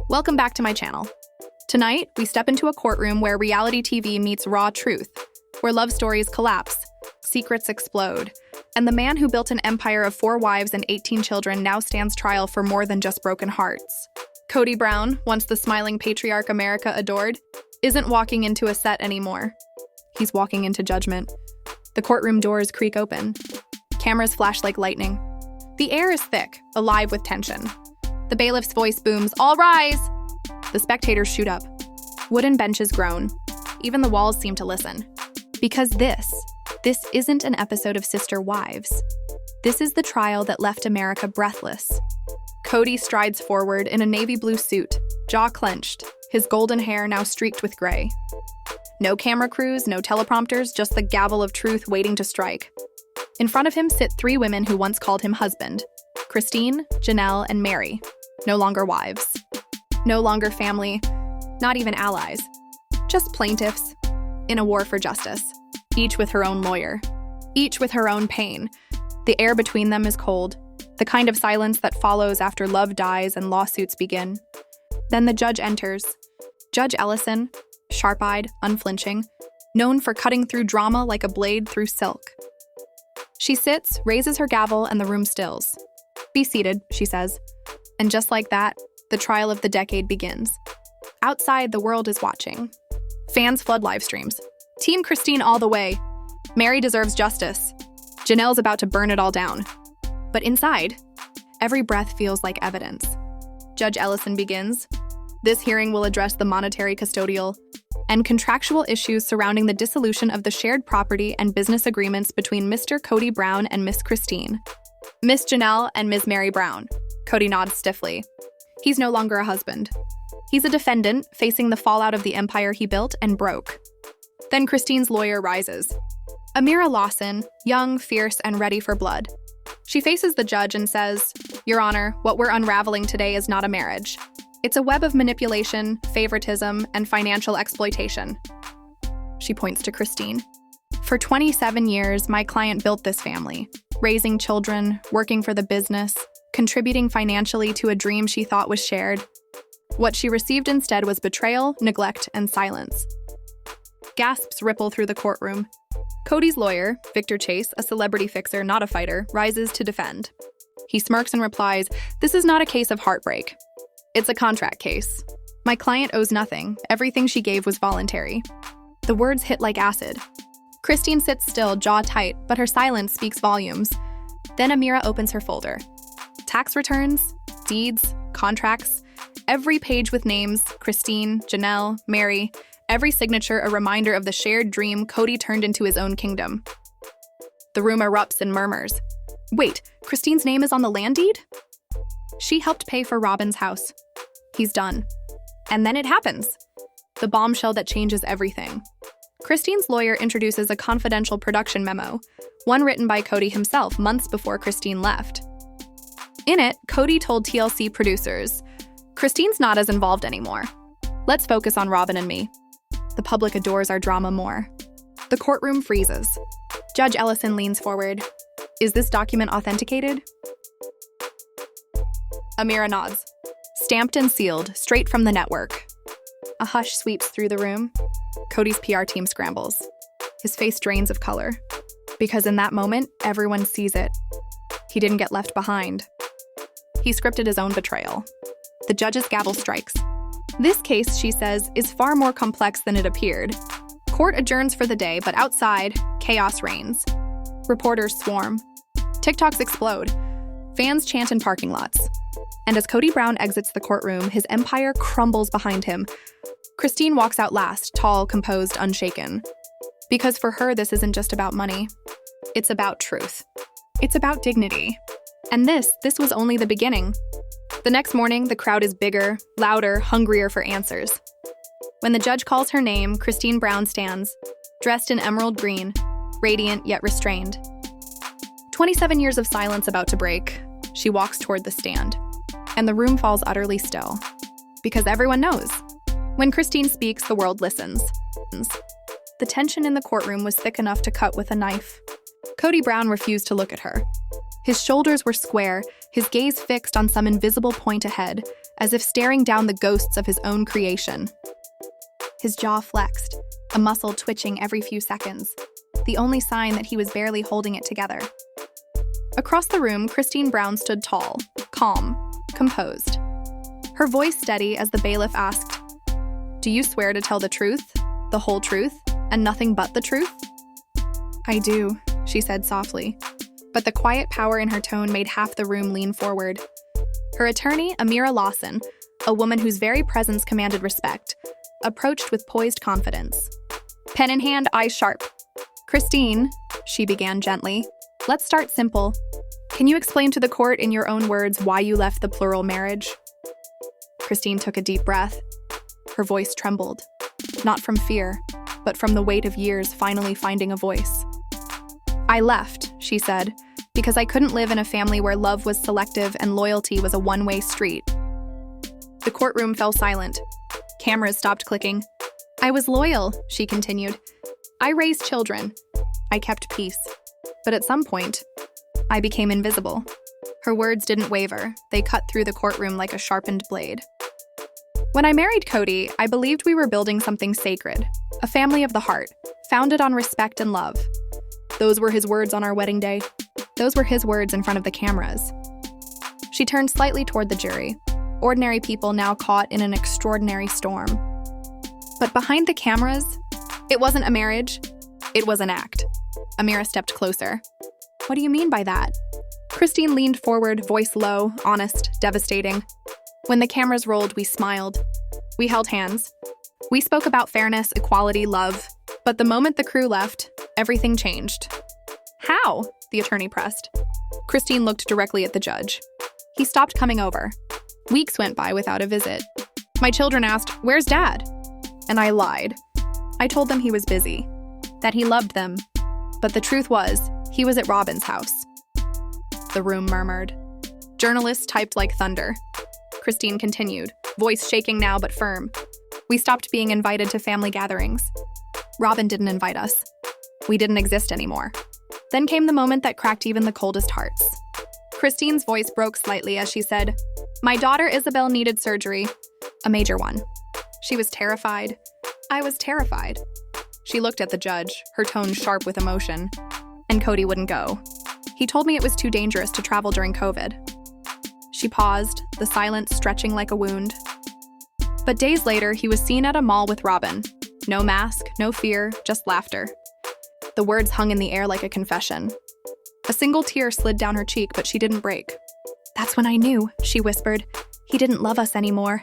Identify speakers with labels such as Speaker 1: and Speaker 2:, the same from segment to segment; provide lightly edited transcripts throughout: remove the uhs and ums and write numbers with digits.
Speaker 1: Welcome back to my channel. Tonight, we step into a courtroom where reality TV meets raw truth, where love stories collapse, secrets explode, and the man who built an empire of 4 wives and 18 children now stands trial for more than just broken hearts. Kody Brown, once the smiling patriarch America adored, isn't walking into a set anymore. He's walking into judgment. The courtroom doors creak open. Cameras flash like lightning. The air is thick, alive with tension. The bailiff's voice booms, "All rise!" The spectators shoot up. Wooden benches groan. Even the walls seem to listen. Because this isn't an episode of Sister Wives. This is the trial that left America breathless. Kody strides forward in a navy blue suit, jaw clenched, his golden hair now streaked with gray. No camera crews, no teleprompters, just the gavel of truth waiting to strike. In front of him sit 3 women who once called him husband: Christine, Janelle, and Mary. No longer wives. No longer family, not even allies. Just plaintiffs in a war for justice, each with her own lawyer, each with her own pain. The air between them is cold, the kind of silence that follows after love dies and lawsuits begin. Then the judge enters. Judge Ellison, sharp-eyed, unflinching, known for cutting through drama like a blade through silk. She sits, raises her gavel, and the room stills. "Be seated," she says. And just like that, the trial of the decade begins. Outside, the world is watching. Fans flood live streams. Team Christine all the way. Mary deserves justice. Janelle's about to burn it all down. But inside, every breath feels like evidence. Judge Ellison begins. This hearing will address the monetary, custodial, and contractual issues surrounding the dissolution of the shared property and business agreements between Mr. Kody Brown and Miss Christine. Miss Janelle and Ms. Mary Brown. Kody nods stiffly. He's no longer a husband. He's a defendant facing the fallout of the empire he built and broke. Then Christine's lawyer rises. Amira Lawson, young, fierce, and ready for blood. She faces the judge and says, "Your Honor, what we're unraveling today is not a marriage. It's a web of manipulation, favoritism, and financial exploitation." She points to Christine. "For 27 years, my client built this family, raising children, working for the business, contributing financially to a dream she thought was shared. What she received instead was betrayal, neglect, and silence." Gasps ripple through the courtroom. Kody's lawyer, Victor Chase, a celebrity fixer, not a fighter, rises to defend. He smirks and replies, "This is not a case of heartbreak. It's a contract case. My client owes nothing. Everything she gave was voluntary." The words hit like acid. Christine sits still, jaw tight, but her silence speaks volumes. Then Amira opens her folder. Tax returns, deeds, contracts, every page with names, Christine, Janelle, Mary, every signature a reminder of the shared dream Kody turned into his own kingdom. The room erupts in murmurs. Wait, Christine's name is on the land deed? She helped pay for Robin's house. He's done. And then it happens. The bombshell that changes everything. Christine's lawyer introduces a confidential production memo, one written by Kody himself months before Christine left. In it, Kody told TLC producers, "Christine's not as involved anymore. Let's focus on Robin and me." The public adores our drama more. The courtroom freezes. Judge Ellison leans forward. "Is this document authenticated?" Amira nods. "Stamped and sealed, straight from the network." A hush sweeps through the room. Kody's PR team scrambles. His face drains of color. Because in that moment, everyone sees it. He didn't get left behind. He scripted his own betrayal. The judge's gavel strikes. This case, she says, is far more complex than it appeared. Court adjourns for the day, but outside, chaos reigns. Reporters swarm. TikToks explode. Fans chant in parking lots. And as Kody Brown exits the courtroom, his empire crumbles behind him. Christine walks out last, tall, composed, unshaken. Because for her, this isn't just about money. It's about truth. It's about dignity. And this was only the beginning. The next morning, the crowd is bigger, louder, hungrier for answers. When the judge calls her name, Christine Brown stands, dressed in emerald green, radiant yet restrained. 27 years of silence about to break. She walks toward the stand. And the room falls utterly still. Because everyone knows. When Christine speaks, the world listens. The tension in the courtroom was thick enough to cut with a knife. Kody Brown refused to look at her. His shoulders were square, his gaze fixed on some invisible point ahead, as if staring down the ghosts of his own creation. His jaw flexed, a muscle twitching every few seconds, the only sign that he was barely holding it together. Across the room, Kody Brown stood tall, calm, composed. Her voice steady as the bailiff asked, "Do you swear to tell the truth, the whole truth, and nothing but the truth?" "I do," she said softly, but the quiet power in her tone made half the room lean forward. Her attorney, Amira Lawson, a woman whose very presence commanded respect, approached with poised confidence. Pen in hand, eyes sharp. "Kody," she began gently, "let's start simple. Can you explain to the court in your own words why you left the plural marriage?" Kody took a deep breath. Her voice trembled, not from fear, but from the weight of years finally finding a voice. "I left," she said, "because I couldn't live in a family where love was selective and loyalty was a one-way street." The courtroom fell silent. Cameras stopped clicking. "I was loyal," she continued. "I raised children. I kept peace. But at some point, I became invisible." Her words didn't waver. They cut through the courtroom like a sharpened blade. "When I married Kody, I believed we were building something sacred, a family of the heart, founded on respect and love." Those were his words on our wedding day. Those were his words in front of the cameras. She turned slightly toward the jury, ordinary people now caught in an extraordinary storm. But behind the cameras, it wasn't a marriage, it was an act. Amira stepped closer. "What do you mean by that?" Kody leaned forward, voice low, honest, devastating. When the cameras rolled, we smiled. We held hands. We spoke about fairness, equality, love. But the moment the crew left, everything changed. "How?" the attorney pressed. Kody looked directly at the judge. He stopped coming over. Weeks went by without a visit. My children asked, "Where's Dad?" And I lied. I told them he was busy, that he loved them. But the truth was, he was at Robin's house. The room murmured. Journalists typed like thunder. Kody continued, voice shaking now but firm. "We stopped being invited to family gatherings. Robin didn't invite us. We didn't exist anymore." Then came the moment that cracked even the coldest hearts. Kody's voice broke slightly as she said, "My daughter Isabel needed surgery, a major one. She was terrified. I was terrified." She looked at the judge, her tone sharp with emotion. "And Kody wouldn't go. He told me it was too dangerous to travel during COVID." She paused, the silence stretching like a wound. But days later, he was seen at a mall with Robin. No mask, no fear, just laughter. The words hung in the air like a confession. A single tear slid down her cheek, but she didn't break. "That's when I knew," she whispered. "He didn't love us anymore."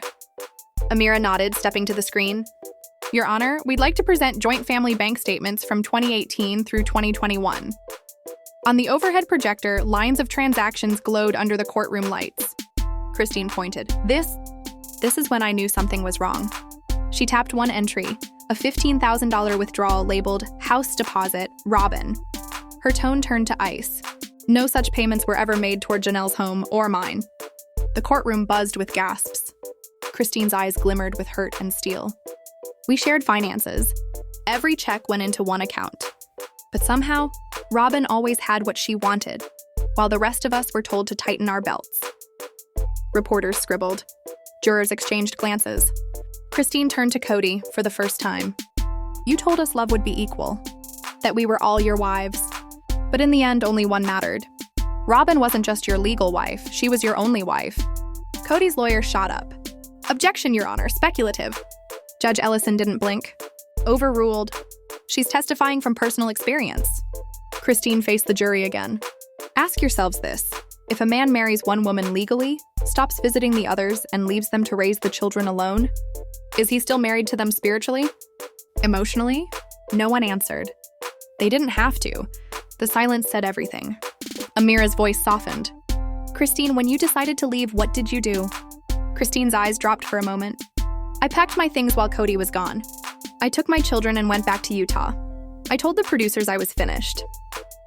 Speaker 1: Amira nodded, stepping to the screen. "Your Honor, we'd like to present joint family bank statements from 2018 through 2021. On the overhead projector, lines of transactions glowed under the courtroom lights. Kody pointed. This is when I knew something was wrong." She tapped one entry, a $15,000 withdrawal labeled House Deposit, Robin. Her tone turned to ice. No such payments were ever made toward Janelle's home or mine. The courtroom buzzed with gasps. Kody's eyes glimmered with hurt and steel. We shared finances. Every check went into one account. But somehow, Robin always had what she wanted, while the rest of us were told to tighten our belts. Reporters scribbled. Jurors exchanged glances. Kody turned to Kody for the first time. "You told us love would be equal, that we were all your wives. But in the end, only one mattered. Robin wasn't just your legal wife, she was your only wife." Kody's lawyer shot up. "Objection, Your Honor, speculative." Judge Ellison didn't blink. "Overruled. She's testifying from personal experience." Kody faced the jury again. "Ask yourselves this. If a man marries one woman legally, stops visiting the others, and leaves them to raise the children alone, is he still married to them spiritually? Emotionally?" No one answered. They didn't have to. The silence said everything. Amira's voice softened. "Kody, when you decided to leave, what did you do?" Kody's eyes dropped for a moment. "I packed my things while Kody was gone. I took my children and went back to Utah. I told the producers I was finished."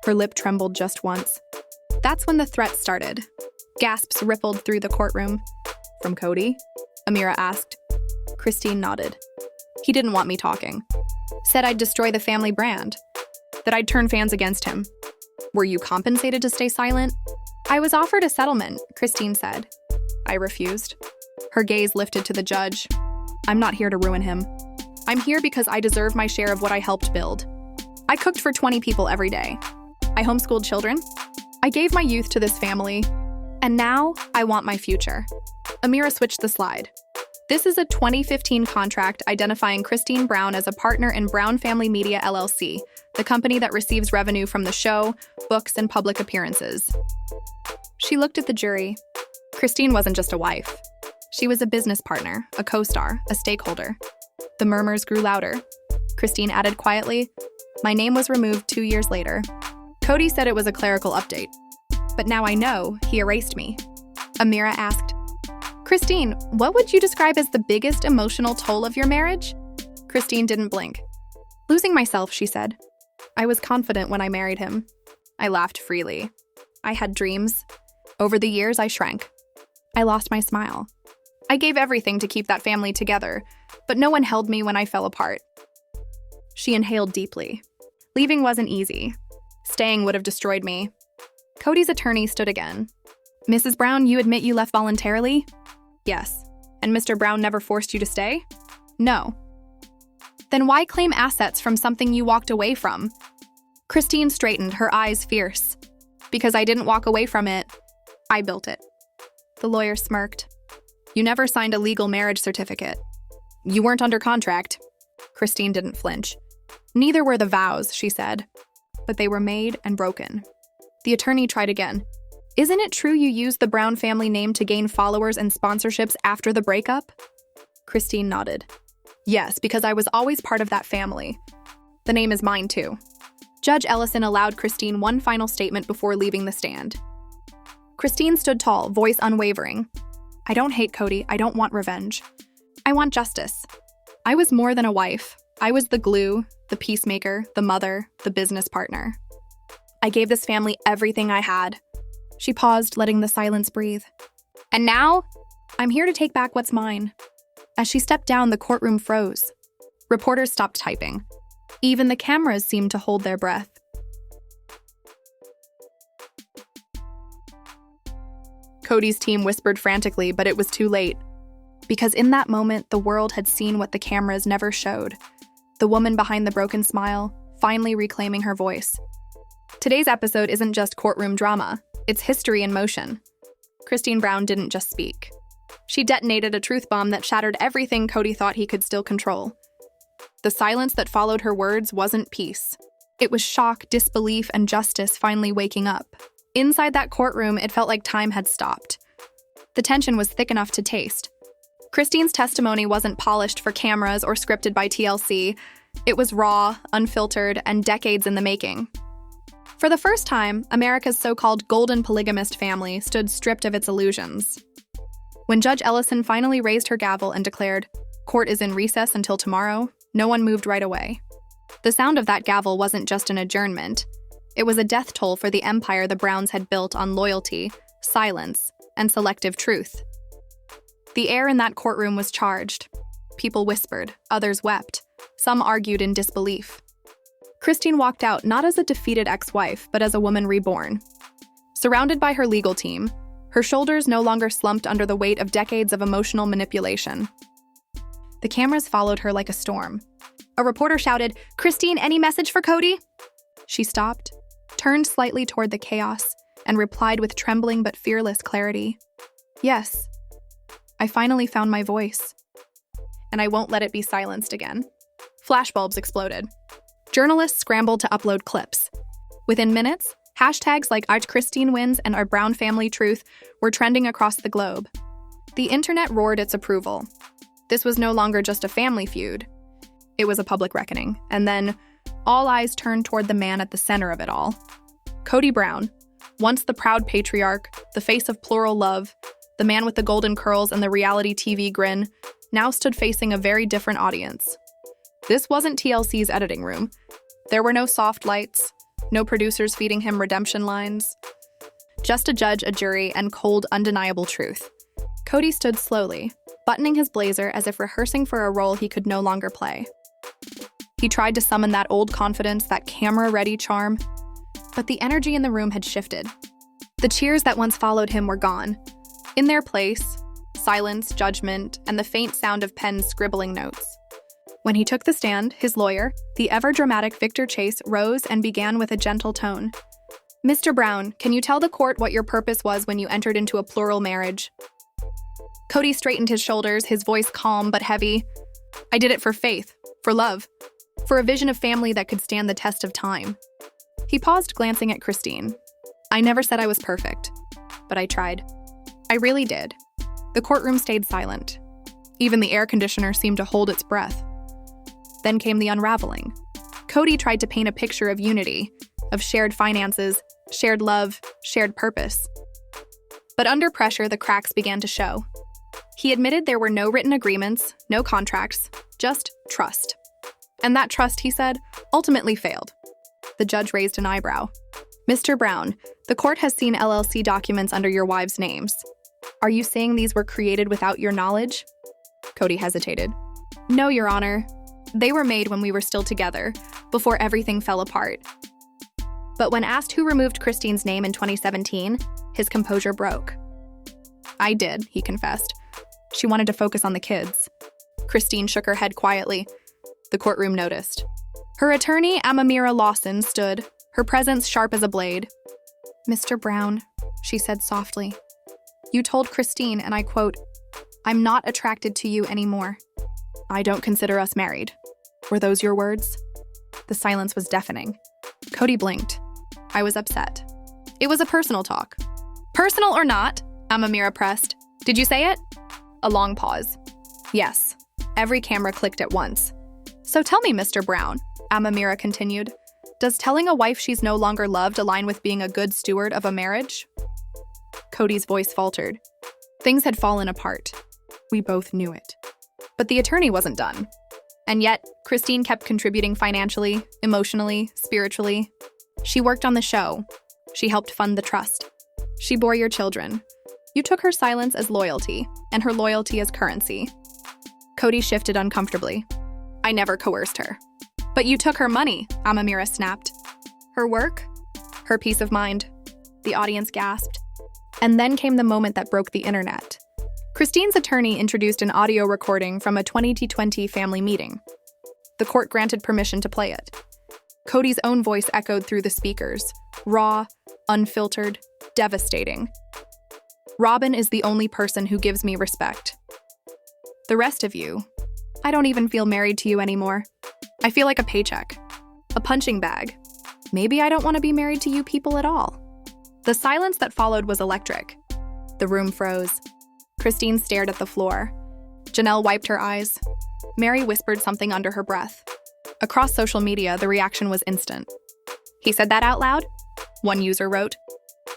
Speaker 1: Her lip trembled just once. That's when the threat started. Gasps rippled through the courtroom. "From Kody?" Amira asked. Kody nodded. "He didn't want me talking. Said I'd destroy the family brand. That I'd turn fans against him." "Were you compensated to stay silent?" "I was offered a settlement," Kody said. "I refused." Her gaze lifted to the judge. I'm not here to ruin him. I'm here because I deserve my share of what I helped build. I cooked for 20 people every day. I homeschooled children. I gave my youth to this family. And now, I want my future. Amira switched the slide. This is a 2015 contract identifying Kody Brown as a partner in Brown Family Media LLC, the company that receives revenue from the show, books, and public appearances. She looked at the jury. Kody wasn't just a wife. She was a business partner, a co-star, a stakeholder. The murmurs grew louder. Kody added quietly, "My name was removed 2 years later." Kody said it was a clerical update. "But now I know he erased me." Amira asked, "Kody, what would you describe as the biggest emotional toll of your marriage?" Kody didn't blink. "Losing myself," she said. "I was confident when I married him. I laughed freely. I had dreams. Over the years, I shrank. I lost my smile. I gave everything to keep that family together, but no one held me when I fell apart." She inhaled deeply. Leaving wasn't easy. Staying would have destroyed me. Kody's attorney stood again. "Mrs. Brown, you admit you left voluntarily?" "Yes." "And Mr. Brown never forced you to stay?" "No." "Then why claim assets from something you walked away from?" Kody straightened, her eyes fierce. "Because I didn't walk away from it. I built it." The lawyer smirked. "You never signed a legal marriage certificate. You weren't under contract." Kody didn't flinch. "Neither were the vows," she said. "But they were made and broken." The attorney tried again. "Isn't it true you used the Brown family name to gain followers and sponsorships after the breakup?" Kody nodded. "Yes, because I was always part of that family. The name is mine too." Judge Ellison allowed Kody one final statement before leaving the stand. Kody stood tall, voice unwavering. "I don't hate Kody. I don't want revenge. I want justice. I was more than a wife. I was the glue, the peacemaker, the mother, the business partner. I gave this family everything I had." She paused, letting the silence breathe. "And now, I'm here to take back what's mine." As she stepped down, the courtroom froze. Reporters stopped typing. Even the cameras seemed to hold their breath. Kody's team whispered frantically, but it was too late. Because in that moment, the world had seen what the cameras never showed. The woman behind the broken smile, finally reclaiming her voice. Today's episode isn't just courtroom drama. It's history in motion. Kody Brown didn't just speak. She detonated a truth bomb that shattered everything Kody thought he could still control. The silence that followed her words wasn't peace. It was shock, disbelief, and justice finally waking up. Inside that courtroom, it felt like time had stopped. The tension was thick enough to taste. Kody's testimony wasn't polished for cameras or scripted by TLC. It was raw, unfiltered, and decades in the making. For the first time, America's so-called golden polygamist family stood stripped of its illusions. When Judge Ellison finally raised her gavel and declared, "Court is in recess until tomorrow," no one moved right away. The sound of that gavel wasn't just an adjournment. It was a death toll for the empire the Browns had built on loyalty, silence, and selective truth. The air in that courtroom was charged. People whispered, others wept. Some argued in disbelief. Kody walked out not as a defeated ex-wife, but as a woman reborn. Surrounded by her legal team, her shoulders no longer slumped under the weight of decades of emotional manipulation. The cameras followed her like a storm. A reporter shouted, "Kody, any message for Kody?" She stopped, turned slightly toward the chaos, and replied with trembling but fearless clarity, "Yes, I finally found my voice, and I won't let it be silenced again." Flashbulbs exploded. Journalists scrambled to upload clips. Within minutes, hashtags like #Kody wins and Our Brown Family Truth were trending across the globe. The internet roared its approval. This was no longer just a family feud. It was a public reckoning. And then, all eyes turned toward the man at the center of it all. Kody Brown, once the proud patriarch, the face of plural love, the man with the golden curls and the reality TV grin, now stood facing a very different audience. This wasn't TLC's editing room. There were no soft lights, no producers feeding him redemption lines. Just a judge, a jury, and cold, undeniable truth. Kody stood slowly, buttoning his blazer as if rehearsing for a role he could no longer play. He tried to summon that old confidence, that camera-ready charm, but the energy in the room had shifted. The cheers that once followed him were gone. In their place, silence, judgment, and the faint sound of pens scribbling notes. When he took the stand, his lawyer, the ever-dramatic Victor Chase, rose and began with a gentle tone. "Mr. Brown, can you tell the court what your purpose was when you entered into a plural marriage?" Kody straightened his shoulders, his voice calm but heavy. "I did it for faith, for love, for a vision of family that could stand the test of time." He paused, glancing at Christine. "I never said I was perfect, but I tried. I really did." The courtroom stayed silent. Even the air conditioner seemed to hold its breath. Then came the unraveling. Kody tried to paint a picture of unity, of shared finances, shared love, shared purpose. But under pressure, the cracks began to show. He admitted there were no written agreements, no contracts, just trust. And that trust, he said, ultimately failed. The judge raised an eyebrow. "Mr. Brown, the court has seen LLC documents under your wives' names. Are you saying these were created without your knowledge?" Kody hesitated. "No, Your Honor. They were made when we were still together, before everything fell apart." But when asked who removed Christine's name in 2017, his composure broke. "I did," he confessed. "She wanted to focus on the kids." Christine shook her head quietly. The courtroom noticed. Her attorney, Amamira Lawson, stood, her presence sharp as a blade. "Mr. Brown," she said softly, "you told Christine, and I quote, 'I'm not attracted to you anymore. I don't consider us married.' Were those your words?" The silence was deafening. Kody blinked. "I was upset. It was a personal talk." "Personal or not," Amamira pressed. "Did you say it?" A long pause. "Yes." Every camera clicked at once. "So tell me, Mr. Brown," Amamira continued, "does telling a wife she's no longer loved align with being a good steward of a marriage?" Kody's voice faltered. Things had fallen apart. We both knew it. But the attorney wasn't done. And yet, Christine kept contributing financially, emotionally, spiritually. She worked on the show. She helped fund the trust. She bore your children. You took her silence as loyalty, and her loyalty as currency. Kody shifted uncomfortably. "I never coerced her." "But you took her money," Amamira snapped. "Her work? Her peace of mind." The audience gasped. And then came the moment that broke the internet. Christine's attorney introduced an audio recording from a 2020 family meeting. The court granted permission to play it. Kody's own voice echoed through the speakers, raw, unfiltered, devastating. "Robin is the only person who gives me respect. The rest of you, I don't even feel married to you anymore. I feel like a paycheck, a punching bag. Maybe I don't want to be married to you people at all." The silence that followed was electric. The room froze. Christine stared at the floor. Janelle wiped her eyes. Mary whispered something under her breath. Across social media, the reaction was instant. "He said that out loud?" one user wrote.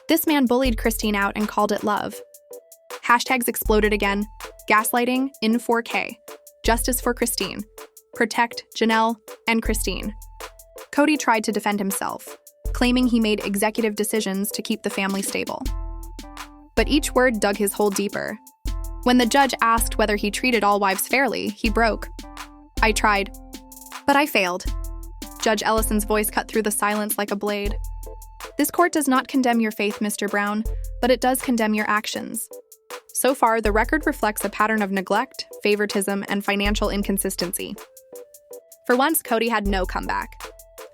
Speaker 1: "This man bullied Christine out and called it love." Hashtags exploded again. Gaslighting in 4K. Justice for Christine. Protect Janelle and Christine. Kody tried to defend himself, claiming he made executive decisions to keep the family stable. But each word dug his hole deeper. When the judge asked whether he treated all wives fairly, he broke. "I tried, but I failed." Judge Ellison's voice cut through the silence like a blade. "This court does not condemn your faith, Mr. Brown, but it does condemn your actions. So far, the record reflects a pattern of neglect, favoritism, and financial inconsistency." For once, Kody had no comeback.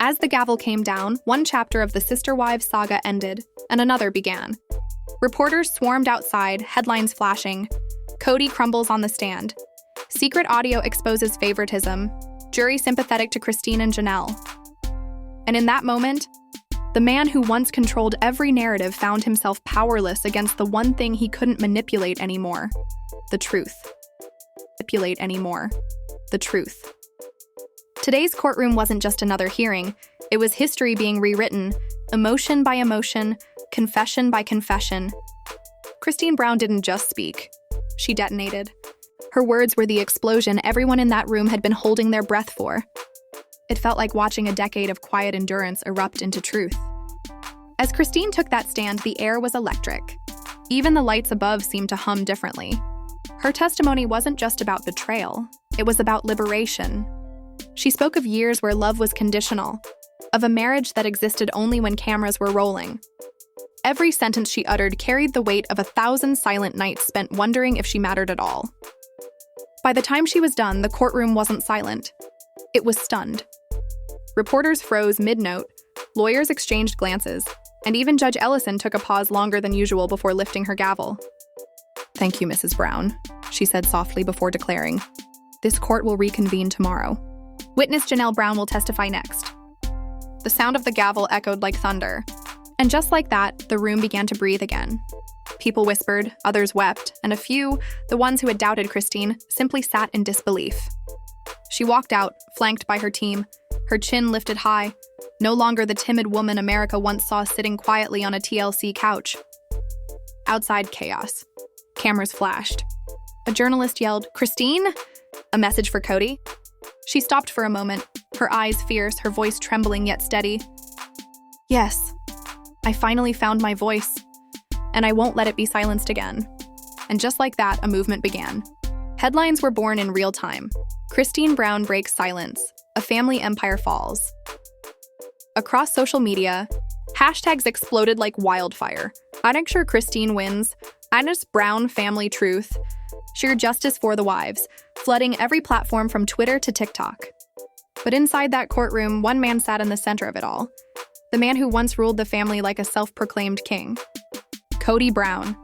Speaker 1: As the gavel came down, one chapter of the Sister Wives saga ended, and another began. Reporters swarmed outside, headlines flashing. Kody crumbles on the stand. Secret audio exposes favoritism. Jury sympathetic to Christine and Janelle. And in that moment, the man who once controlled every narrative found himself powerless against the one thing he couldn't manipulate anymore: the truth. The truth. Today's courtroom wasn't just another hearing. It was history being rewritten, emotion by emotion, confession by confession. Christine Brown didn't just speak. She detonated. Her words were the explosion everyone in that room had been holding their breath for. It felt like watching a decade of quiet endurance erupt into truth. As Christine took that stand, the air was electric. Even the lights above seemed to hum differently. Her testimony wasn't just about betrayal. It was about liberation. She spoke of years where love was conditional, of a marriage that existed only when cameras were rolling. Every sentence she uttered carried the weight of 1,000 silent nights spent wondering if she mattered at all. By the time she was done, the courtroom wasn't silent. It was stunned. Reporters froze mid-note, lawyers exchanged glances, and even Judge Ellison took a pause longer than usual before lifting her gavel. "Thank you, Mrs. Brown," she said softly before declaring, "This court will reconvene tomorrow. Witness Janelle Brown will testify next." The sound of the gavel echoed like thunder, and just like that, the room began to breathe again. People whispered, others wept, and a few, the ones who had doubted Christine, simply sat in disbelief. She walked out, flanked by her team, her chin lifted high, no longer the timid woman America once saw sitting quietly on a TLC couch. Outside, chaos. Cameras flashed. A journalist yelled, "Christine? A message for Kody?" She stopped for a moment, her eyes fierce, her voice trembling yet steady. "Yes, I finally found my voice, and I won't let it be silenced again." And just like that, a movement began. Headlines were born in real time. Christine Brown breaks silence. A family empire falls. Across social media, hashtags exploded like wildfire. "Sure Christine wins," "Brown family truth," "Sheer justice for the wives," flooding every platform from Twitter to TikTok. But inside that courtroom, one man sat in the center of it all. The man who once ruled the family like a self-proclaimed king. Kody Brown.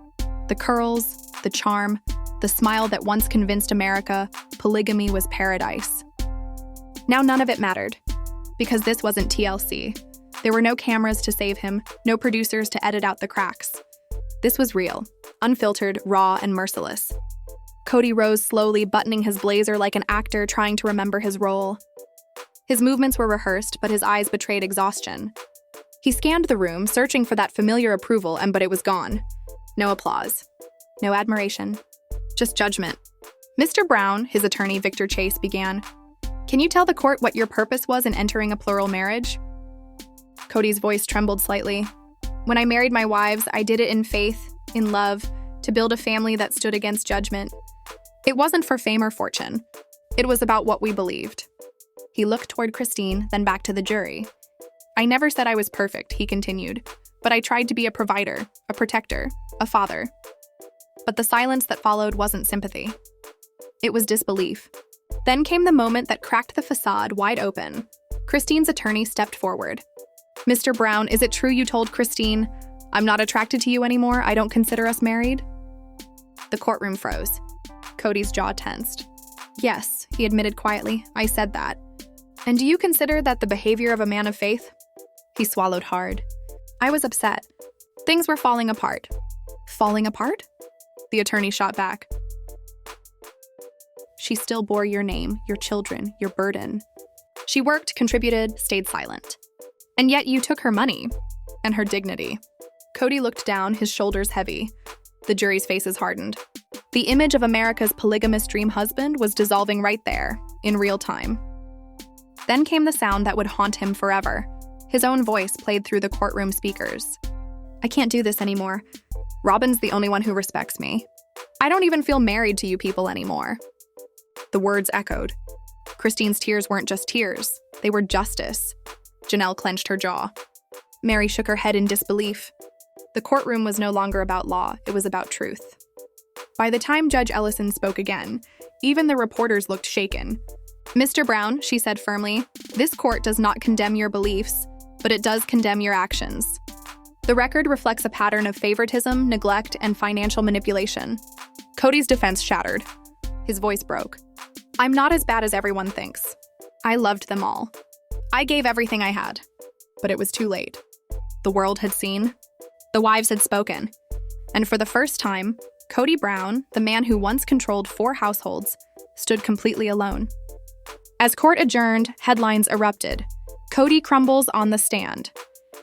Speaker 1: The curls, the charm, the smile that once convinced America polygamy was paradise. Now none of it mattered, because this wasn't TLC. There were no cameras to save him, no producers to edit out the cracks. This was real, unfiltered, raw, and merciless. Kody rose slowly, buttoning his blazer like an actor trying to remember his role. His movements were rehearsed, but his eyes betrayed exhaustion. He scanned the room, searching for that familiar approval, but it was gone. No applause. No admiration. Just judgment. "Mr. Brown," his attorney Victor Chase began, "can you tell the court what your purpose was in entering a plural marriage?" Kody's voice trembled slightly. "When I married my wives, I did it in faith, in love, to build a family that stood against judgment. It wasn't for fame or fortune. It was about what we believed." He looked toward Christine, then back to the jury. "I never said I was perfect," he continued, "but I tried to be a provider, a protector, a father." But the silence that followed wasn't sympathy. It was disbelief. Then came the moment that cracked the facade wide open. Christine's attorney stepped forward. "Mr. Brown, is it true you told Christine, 'I'm not attracted to you anymore, I don't consider us married'?" The courtroom froze. Kody's jaw tensed. "Yes," he admitted quietly, "I said that." "And do you consider that the behavior of a man of faith?" He swallowed hard. "I was upset. Things were falling apart." "Falling apart?" The attorney shot back. "She still bore your name, your children, your burden. She worked, contributed, stayed silent. And yet you took her money and her dignity." Kody looked down, his shoulders heavy. The jury's faces hardened. The image of America's polygamous dream husband was dissolving right there, in real time. Then came the sound that would haunt him forever. His own voice played through the courtroom speakers. "I can't do this anymore. Robin's the only one who respects me. I don't even feel married to you people anymore." The words echoed. Christine's tears weren't just tears. They were justice. Janelle clenched her jaw. Mary shook her head in disbelief. The courtroom was no longer about law, it was about truth. By the time Judge Ellison spoke again, even the reporters looked shaken. "Mr. Brown," she said firmly, "this court does not condemn your beliefs, but it does condemn your actions. The record reflects a pattern of favoritism, neglect, and financial manipulation." Kody's defense shattered. His voice broke. "I'm not as bad as everyone thinks. I loved them all. I gave everything I had. But it was too late. The world had seen. The wives had spoken. And for the first time, Kody Brown, the man who once controlled 4 households, stood completely alone. As court adjourned, headlines erupted. Kody crumbles on the stand.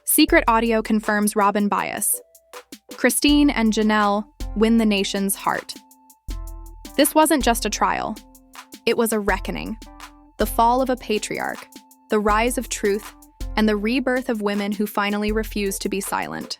Speaker 1: Secret audio confirms Robin bias. Christine and Janelle win the nation's heart. This wasn't just a trial. It was a reckoning. The fall of a patriarch, the rise of truth, and the rebirth of women who finally refused to be silent.